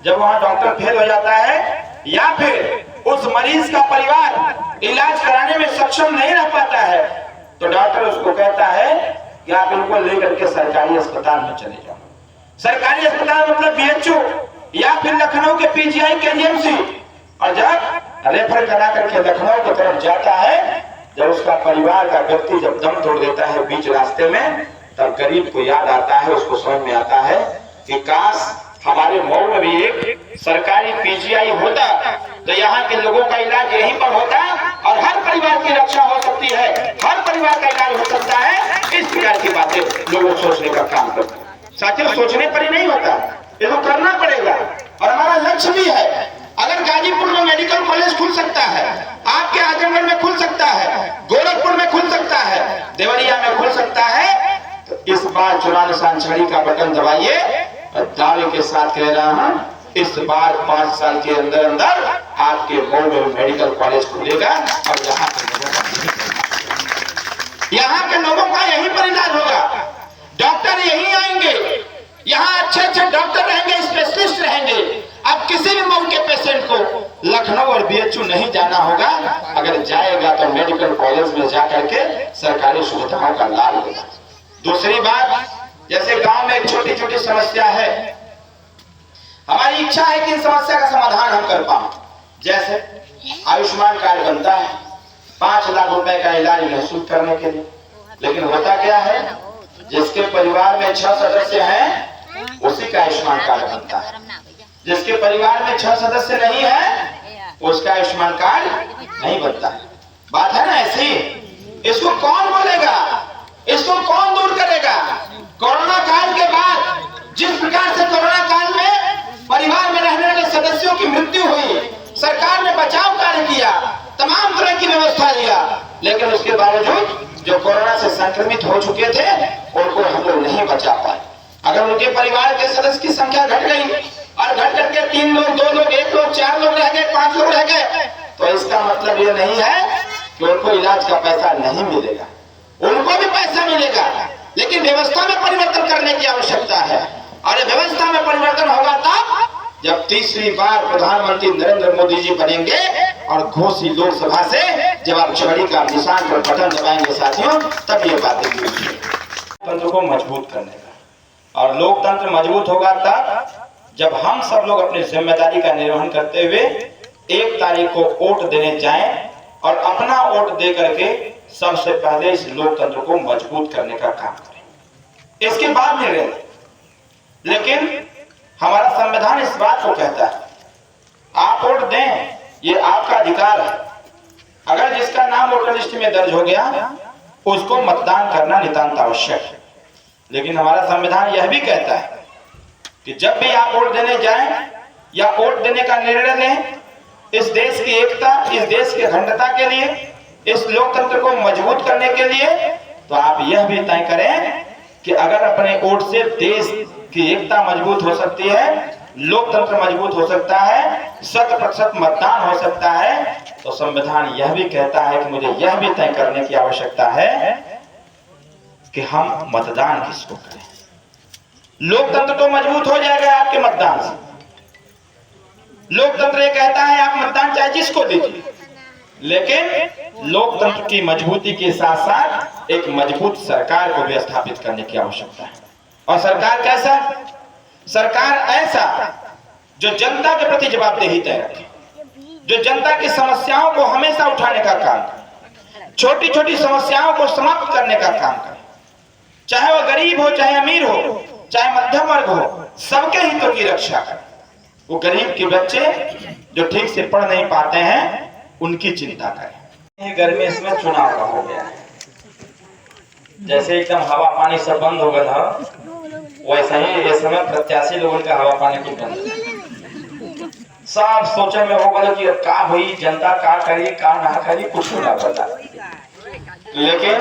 जब वहां doctor fail हो जाता है या फिर उस मरीज का परिवार इलाज कराने में सक्षम नहीं रह पाता है, तो डॉक्टर उसको कहता है कि आप इनको लेकर के सरकारी अस्पताल में चले जाओ। सरकारी अस्पताल मतलब बीएचयू या फिर लखनऊ के पीजीआई केजीएमसी। और जब रेफर करा करके लखनऊ की तरफ जाता है, जब उसका परिवार का व्यक्ति जब दम तोड़ देता है बीच रास्ते में, तब गरीब को याद आता है, उसको समझ में आता है कि काश हमारे मऊ में भी एक सरकारी पीजीआई होता तो यहाँ के लोगों का इलाज यहीं पर होता और हर परिवार की रक्षा हो सकती है, हर परिवार का इलाज हो सकता है। इस प्रकार की बातें लोगों सोचने का काम करते हैं। साथियों, सोचने पर ही नहीं होता, इसको करना पड़ेगा। और हमारा लक्ष्य भी है, अगर गाजीपुर में मेडिकल कॉलेज खुल सकता है, आपके आजमगढ़ में खुल सकता है, गोरखपुर में खुल सकता है, देवरिया में खुल सकता है, तो इस बार चुनाव निशान छड़ी का बटन दबाइए। दावे के साथ कह रहा हूं, इस बार 5 साल के अंदर अंदर आपके मऊ में मेडिकल कॉलेज खुलेगा और यहाँ के लोगों का यहीं पर इलाज होगा। डॉक्टर यहीं आएंगे, यहाँ अच्छे अच्छे डॉक्टर रहेंगे, स्पेशलिस्ट रहेंगे। अब किसी भी मऊ के पेशेंट को लखनऊ और बीएचयू नहीं जाना होगा, अगर जाएगा तो मेडिकल कॉलेज में जाकर के सरकारी सुविधाओं का लाभ लेगा। दूसरी बात, जैसे गांव में एक छोटी छोटी समस्या है, हमारी इच्छा है कि इन समस्या का समाधान हम कर पाए। जैसे आयुष्मान कार्ड बनता है 5 लाख रुपए का इलाज निःशुल्क करने के लिए, लेकिन होता क्या है, जिसके परिवार में 6 सदस्य हैं उसी का आयुष्मान कार्ड बनता है, जिसके परिवार में 6 सदस्य नहीं है उसका आयुष्मान कार्ड नहीं बनता। बात है ना ऐसी। इसको कौन बोलेगा, इसको कौन दूर करेगा? कोरोना काल के बाद जिस प्रकार से कोरोना काल में परिवार में रहने वाले सदस्यों की मृत्यु हुई, सरकार ने बचाव कार्य किया, तमाम तरह की व्यवस्था लिया, लेकिन उसके बावजूद जो कोरोना से संक्रमित हो चुके थे उनको हम लोग नहीं बचा पाए। अगर उनके परिवार के सदस्य की संख्या घट गई और घट करके 3 लोग, 2 लोग, 1 लोग, 4 लोग रह गए, 5 लोग रह गए, तो इसका मतलब ये नहीं है कि उनको इलाज का पैसा नहीं मिलेगा, उनको भी पैसा मिलेगा, लेकिन व्यवस्था में परिवर्तन करने की आवश्यकता है। और व्यवस्था में परिवर्तन होगा तब जब तीसरी बार प्रधानमंत्री नरेंद्र मोदी जी बनेंगे और घोषी लोकसभा से जब आप छड़ी का निशान पर बटन दबाएंगे साथियों, तब ये बातें लोकतंत्र को मजबूत करने का। और लोकतंत्र मजबूत होगा तब जब हम सब लोग अपनी जिम्मेदारी का निर्वहन करते हुए 1 तारीख को वोट देने जाएं और अपना वोट दे करके सबसे पहले इस लोकतंत्र को मजबूत करने का काम करें, इसके बाद निर्णय। लेकिन हमारा संविधान इस बात को कहता है, आप वोट दें, ये आपका अधिकार है। अगर जिसका नाम वोटर लिस्ट में दर्ज हो गया उसको मतदान करना नितांत आवश्यक है। लेकिन हमारा संविधान यह भी कहता है कि जब भी आप वोट देने जाएं या वोट देने का निर्णय लें, इस देश की एकता, इस देश की अखंडता के लिए, इस लोकतंत्र को मजबूत करने के लिए, तो आप यह भी तय करें कि अगर अपने वोट से देश की एकता मजबूत हो सकती है, लोकतंत्र मजबूत हो सकता है, 100% मतदान हो सकता है, तो संविधान यह भी कहता है कि मुझे यह भी तय करने की आवश्यकता है कि हम मतदान किसको करें। लोकतंत्र तो मजबूत हो जाएगा आपके मतदान से। लोकतंत्र ये कहता है आप मतदान चाहे जिसको दीजिए, लेकिन लोकतंत्र की मजबूती के साथ साथ एक मजबूत सरकार को भी स्थापित करने की आवश्यकता है। और सरकार कैसा? सरकार ऐसा जो जनता के प्रति जवाबदेही तय रखे, जो जनता की समस्याओं को हमेशा उठाने का काम करे, छोटी छोटी समस्याओं को समाप्त करने का काम करे, चाहे वो गरीब हो, चाहे अमीर हो, चाहे मध्यम वर्ग हो, सबके हितों की रक्षा करे। वो गरीब के बच्चे जो ठीक से पढ़ नहीं पाते हैं उनकी चिंता करें। ये गर्मी इसमें चुनाव का हो गया है, जैसे एकदम हवा पानी सब बंद हो गया था, वैसा ही इस समय प्रत्याशी लोगों का हवा पानी की बंद। सब सोचे में हो गया कि का हुई, जनता का करी, का ना करी, कुछ ना पता। लेकिन